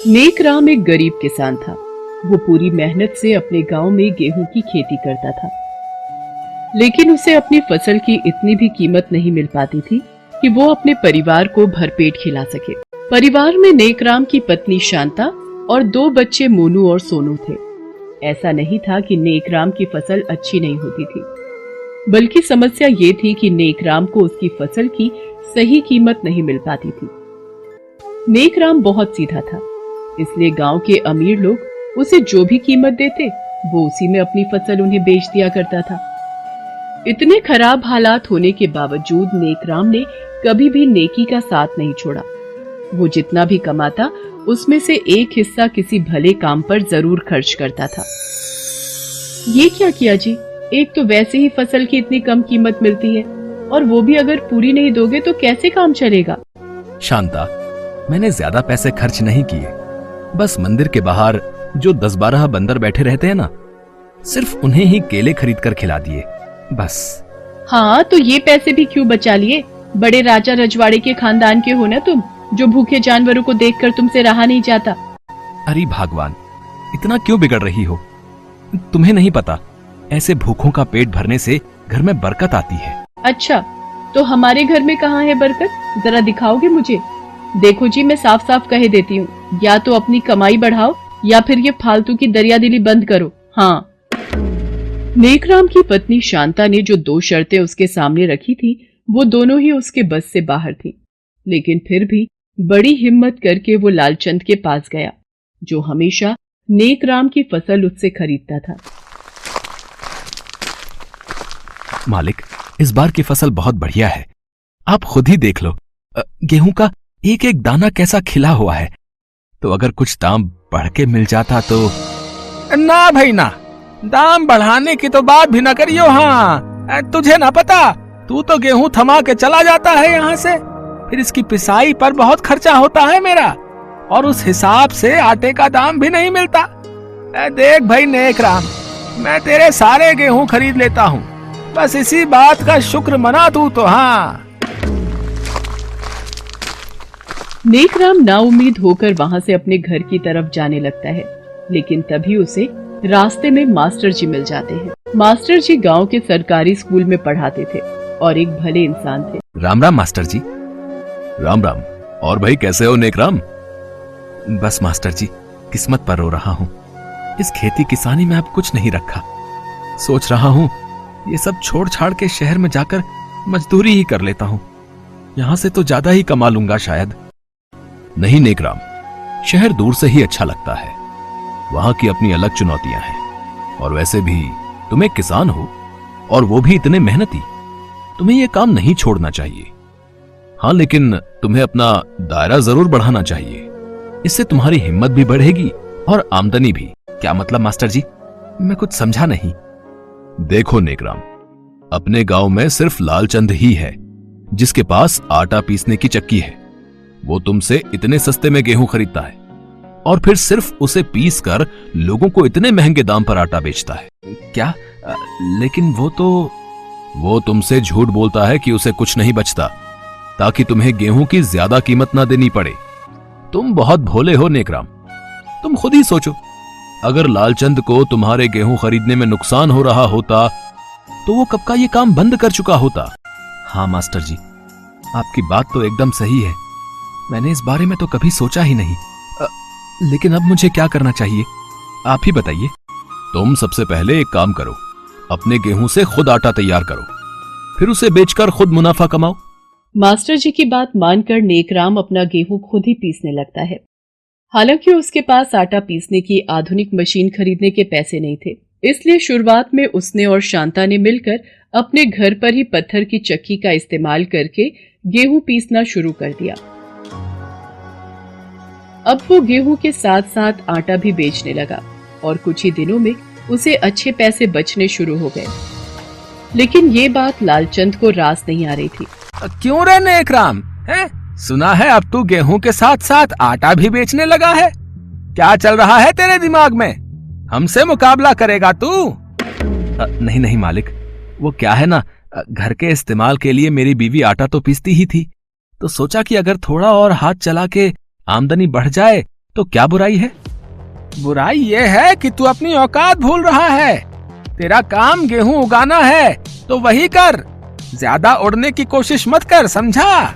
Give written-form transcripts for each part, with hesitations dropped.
नेकराम एक गरीब किसान था। वो पूरी मेहनत से अपने गांव में गेहूं की खेती करता था, लेकिन उसे अपनी फसल की इतनी भी कीमत नहीं मिल पाती थी कि वो अपने परिवार को भरपेट खिला सके। परिवार में नेकराम की पत्नी शांता और 2 बच्चे मोनू और सोनू थे। ऐसा नहीं था कि नेकराम की फसल अच्छी नहीं होती थी, बल्कि समस्या ये थी कि नेकराम को उसकी फसल की सही कीमत नहीं मिल पाती थी। नेकराम बहुत सीधा था, इसलिए गांव के अमीर लोग उसे जो भी कीमत देते वो उसी में अपनी फसल उन्हें बेच दिया करता था। इतने खराब हालात होने के बावजूद नेकराम ने कभी भी नेकी का साथ नहीं छोड़ा। वो जितना भी कमाता उसमें से एक हिस्सा किसी भले काम पर जरूर खर्च करता था। ये क्या किया जी? एक तो वैसे ही फसल की इतनी कम कीमत मिलती है, और वो भी अगर पूरी नहीं दोगे तो कैसे काम चलेगा? शांता, मैंने ज्यादा पैसे खर्च नहीं किए। बस मंदिर के बाहर जो 10-12 बंदर बैठे रहते हैं ना, सिर्फ उन्हें ही केले खरीद कर खिला दिए, बस। हाँ, तो ये पैसे भी क्यों बचा लिए? बड़े राजा रजवाड़े के खानदान के हो ना तुम, जो भूखे जानवरों को देखकर तुमसे रहा नहीं जाता। अरे भगवान, इतना क्यों बिगड़ रही हो? तुम्हें नहीं पता, ऐसे भूखों का पेट भरने से घर में बरकत आती है। अच्छा, तो हमारे घर में कहाँ है बरकत? जरा दिखाओगे मुझे? देखो जी, मैं साफ साफ कह देती हूँ, या तो अपनी कमाई बढ़ाओ या फिर ये फालतू की दरियादिली बंद करो। हाँ। नेकराम की पत्नी शांता ने जो 2 शर्तें उसके सामने रखी थी, वो दोनों ही उसके बस से बाहर थी, लेकिन फिर भी बड़ी हिम्मत करके वो लालचंद के पास गया, जो हमेशा नेकराम की फसल उससे खरीदता था। मालिक, इस बार की फसल बहुत बढ़िया है, आप खुद ही देख लो। गेहूं का एक एक दाना कैसा खिला हुआ है। तो अगर कुछ दाम बढ़ के मिल जाता तो। ना भाई ना, दाम बढ़ाने की तो बात भी ना करियो। हाँ, तुझे ना पता, तू तो गेहूं थमा के चला जाता है यहाँ से, फिर इसकी पिसाई पर बहुत खर्चा होता है मेरा, और उस हिसाब से आटे का दाम भी नहीं मिलता। देख भाई नेकराम, मैं तेरे सारे गेहूं खरीद लेता हूँ, बस इसी बात का शुक्र मना तू तो। हाँ। नेकराम नाउम्मीद होकर वहां से अपने घर की तरफ जाने लगता है, लेकिन तभी उसे रास्ते में मास्टर जी मिल जाते हैं। मास्टर जी गांव के सरकारी स्कूल में पढ़ाते थे और एक भले इंसान थे। राम राम मास्टर जी। राम राम। और भाई कैसे हो नेकराम? बस मास्टर जी, किस्मत पर रो रहा हूँ। इस खेती किसानी में अब कुछ नहीं रखा। सोच रहा हूँ ये सब छोड़ छाड़ के शहर में जाकर मजदूरी ही कर लेता हूँ, यहाँ से तो ज्यादा ही कमा लूंगा शायद। नहीं नेकराम, शहर दूर से ही अच्छा लगता है, वहां की अपनी अलग चुनौतियां हैं। और वैसे भी तुम एक किसान हो, और वो भी इतने मेहनती, तुम्हें ये काम नहीं छोड़ना चाहिए। हाँ, लेकिन तुम्हें अपना दायरा जरूर बढ़ाना चाहिए, इससे तुम्हारी हिम्मत भी बढ़ेगी और आमदनी भी। क्या मतलब मास्टर जी? मैं कुछ समझा नहीं। देखो नेकराम, अपने गांव में सिर्फ लालचंद ही है जिसके पास आटा पीसने की चक्की है। वो तुमसे इतने सस्ते में गेहूं खरीदता है और फिर सिर्फ उसे पीस कर लोगों को इतने महंगे दाम पर आटा बेचता है। क्या? लेकिन वो तुमसे झूठ बोलता है कि उसे कुछ नहीं बचता, ताकि तुम्हें गेहूं की ज्यादा कीमत ना देनी पड़े। तुम बहुत भोले हो नेकराम, तुम खुद ही सोचो, अगर लालचंद को तुम्हारे गेहूं खरीदने में नुकसान हो रहा होता तो वो कब का ये काम बंद कर चुका होता। हाँ मास्टर जी, आपकी बात तो एकदम सही है, मैंने इस बारे में तो कभी सोचा ही नहीं। लेकिन अब मुझे क्या करना चाहिए, आप ही बताइए। तुम सबसे पहले एक काम करो, अपने गेहूं से खुद आटा तैयार करो, फिर उसे बेचकर खुद मुनाफा कमाओ। मास्टर जी की बात मानकर नेकराम अपना गेहूं खुद ही पीसने लगता है। हालांकि उसके पास आटा पीसने की आधुनिक मशीन खरीदने के पैसे नहीं थे, इसलिए शुरुआत में उसने और शांता ने मिलकर अपने घर पर ही पत्थर की चक्की का इस्तेमाल करके गेहूं पीसना शुरू कर दिया। अब वो गेहूं के साथ साथ आटा भी बेचने लगा और कुछ ही दिनों में उसे अच्छे पैसे बचने शुरू हो गए। लेकिन ये बात लालचंद को रास नहीं आ रही थी। क्यों रे नेकराम, है? सुना है अब तू गेहूं के साथ साथ आटा भी बेचने लगा है? क्या चल रहा है तेरे दिमाग में? हमसे मुकाबला करेगा तू? नहीं नहीं मालिक, वो क्या है ना, घर के इस्तेमाल के लिए मेरी बीवी आटा तो पीसती ही थी, तो सोचा कि अगर थोड़ा और हाथ चला के आमदनी बढ़ जाए तो क्या बुराई है? बुराई ये है कि तू अपनी औकात भूल रहा है। तेरा काम गेहूं उगाना है तो वही कर, ज्यादा उड़ने की कोशिश मत कर, समझा?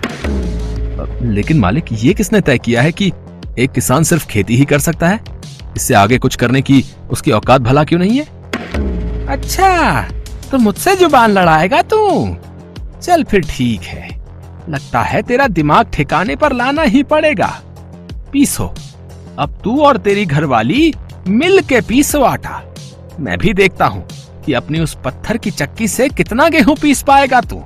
लेकिन मालिक, ये किसने तय किया है कि एक किसान सिर्फ खेती ही कर सकता है? इससे आगे कुछ करने की उसकी औकात भला क्यों नहीं है? अच्छा, तो मुझसे जुबान लड़ाएगा तू? चल फिर ठीक है, लगता है तेरा दिमाग ठिकाने पर लाना ही पड़ेगा। पीसो, अब तू और तेरी घरवाली मिल के पीसो आटा। मैं भी देखता हूँ कि अपनी उस पत्थर की चक्की से कितना गेहूं पीस पाएगा तू।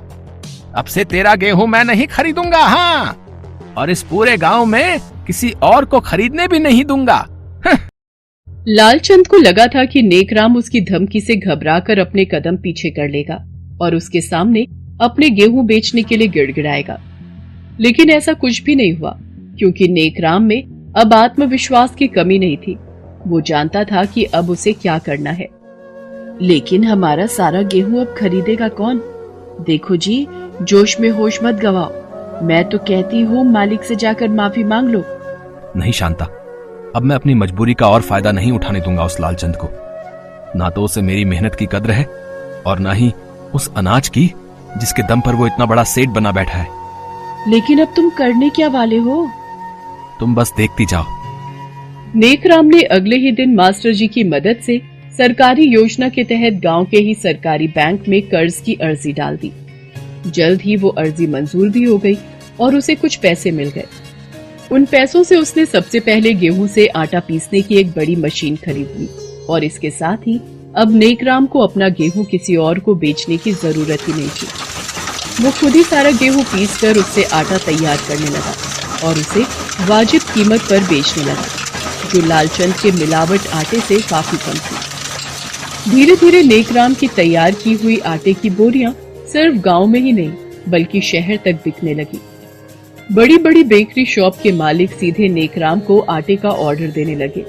अब से तेरा गेहूं मैं नहीं खरीदूंगा, हाँ, और इस पूरे गांव में किसी और को खरीदने भी नहीं दूंगा। लालचंद को लगा था कि नेकराम उसकी धमकी से घबराकर अपने कदम पीछे कर लेगा और उसके सामने अपने गेहूं बेचने के लिए गिड़गिड़ाएगा। लेकिन ऐसा कुछ भी नहीं हुआ, क्योंकि नेकराम में अब आत्मविश्वास की कमी नहीं थी। वो जानता था कि अब उसे क्या करना है। लेकिन हमारा सारा गेहूं अब खरीदेगा कौन? देखो जी, जोश में होश मत गवाओ। मैं तो कहती हूँ मालिक से जाकर माफी मांग लो। नहीं शांता, अब मैं अपनी मजबूरी का और फायदा नहीं उठाने दूंगा उस लालचंद को। ना तो उसे मेरी मेहनत की कद्र है और ना ही उस अनाज की जिसके दम पर वो इतना बड़ा सेठ बना बैठा है। लेकिन अब तुम करने क्या वाले हो? तुम बस देखती जाओ। नेकराम ने अगले ही दिन मास्टर जी की मदद से सरकारी योजना के तहत गांव के ही सरकारी बैंक में कर्ज की अर्जी डाल दी। जल्द ही वो अर्जी मंजूर भी हो गई और उसे कुछ पैसे मिल गए। उन पैसों से उसने सबसे पहले गेहूं से आटा पीसने की एक बड़ी मशीन खरीद ली और इसके साथ ही अब नेकराम को अपना गेहूं किसी और को बेचने की जरूरत ही नहीं थी। वो खुद ही सारा गेहूं पीसकर उससे आटा तैयार करने लगा और उसे वाजिब कीमत पर बेचने लगा, जो लालचंद के मिलावट आटे से काफी कम थी। धीरे धीरे नेकराम की तैयार की हुई आटे की बोरियां सिर्फ गांव में ही नहीं बल्कि शहर तक बिकने लगी। बड़ी बड़ी बेकरी शॉप के मालिक सीधे नेकराम को आटे का ऑर्डर देने लगे,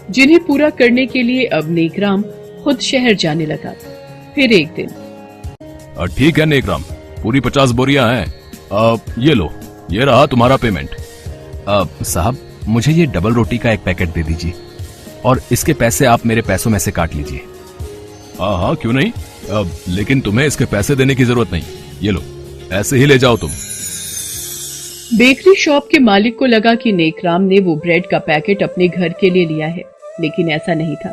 जिन्हें पूरा करने के लिए अब नेकराम खुद शहर जाने लगा। फिर एक दिन, ठीक है नेकराम, पूरी 50 बोरियां हैं। ये लो, ये रहा तुम्हारा पेमेंट। साहब, मुझे ये डबल रोटी का एक पैकेट दे दीजिए और इसके पैसे आप मेरे पैसों में से काट लीजिए। हाँ, क्यों नहीं। लेकिन तुम्हें इसके पैसे देने की जरूरत नहीं, ये लो, ऐसे ही ले जाओ तुम। बेकरी शॉप के मालिक को लगा कि नेकराम ने वो ब्रेड का पैकेट अपने घर के लिए लिया है, लेकिन ऐसा नहीं था।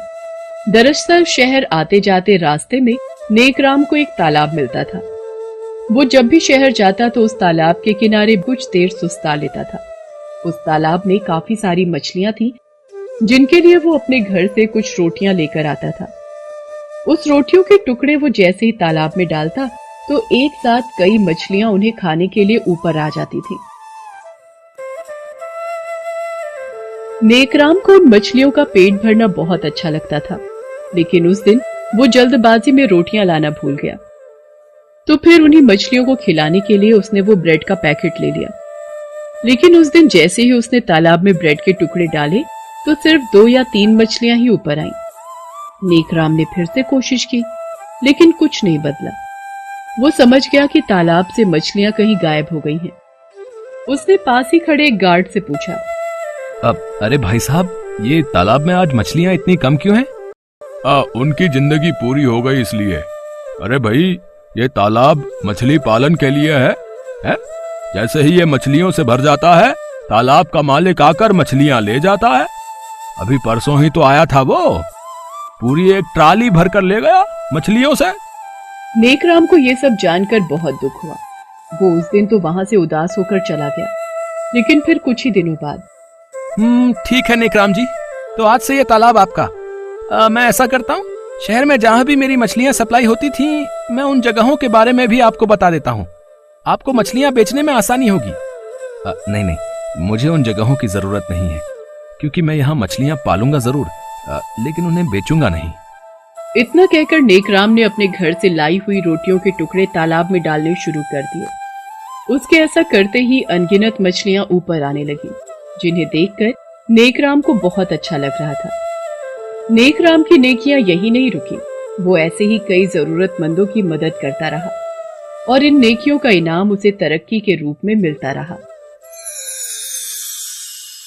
दरअसल शहर आते जाते रास्ते में नेकराम को एक तालाब मिलता था। वो जब भी शहर जाता तो उस तालाब के किनारे कुछ देर सुस्ता लेता था। उस तालाब में काफी सारी मछलियां थी, जिनके लिए वो अपने घर से कुछ रोटियां लेकर आता था। उस रोटियों के टुकड़े वो जैसे ही तालाब में डालता तो एक साथ कई मछलियां उन्हें खाने के लिए ऊपर आ जाती थी। नेकराम को उन मछलियों का पेट भरना बहुत अच्छा लगता था, लेकिन उस दिन वो जल्दबाजी में रोटियां लाना भूल गया। तो फिर उन्हीं मछलियों को खिलाने के लिए उसने वो ब्रेड का पैकेट ले लिया। लेकिन उस दिन जैसे ही उसने तालाब में ब्रेड के टुकड़े डाले तो सिर्फ 2 या 3 मछलियां ही ऊपर आईं। नेकराम ने फिर से कोशिश की, लेकिन कुछ नहीं बदला। वो समझ गया कि तालाब से मछलियां कहीं गायब हो गई हैं। उसने पास ही खड़े एक गार्ड से पूछा, अरे भाई साहब, ये तालाब में आज मछलियां इतनी कम क्यों हैं? उनकी जिंदगी पूरी हो गई इसलिए। अरे भाई, ये तालाब मछली पालन के लिए है? जैसे ही ये मछलियों से भर जाता है, तालाब का मालिक आकर मछलियां ले जाता है। अभी परसों ही तो आया था वो, पूरी एक ट्राली भर कर ले गया मछलियों से। नेकराम को ये सब जानकर बहुत दुख हुआ। वो उस दिन तो वहां से उदास होकर चला गया, लेकिन फिर कुछ ही दिनों बाद, ठीक है नेकराम जी, तो आज से ये तालाब आपका। मैं ऐसा करता हूँ, शहर में जहाँ भी मेरी मछलियाँ सप्लाई होती थी, मैं उन जगहों के बारे में भी आपको बता देता हूँ। आपको मछलियाँ बेचने में आसानी होगी। नहीं, मुझे उन जगहों की जरूरत नहीं है, क्योंकि मैं यहाँ मछलियाँ पालूंगा जरूर, लेकिन उन्हें बेचूंगा नहीं। इतना कहकर नेकराम ने अपने घर से लाई हुई रोटियों के टुकड़े तालाब में डालने शुरू कर दिए। उसके ऐसा करते ही अनगिनत मछलियां ऊपर आने लगी, जिन्हें देखकर नेकराम को बहुत अच्छा लग रहा था। नेकराम की नेकियां यही नहीं रुकी, वो ऐसे ही कई जरूरतमंदों की मदद करता रहा और इन नेकियों का इनाम उसे तरक्की के रूप में मिलता रहा।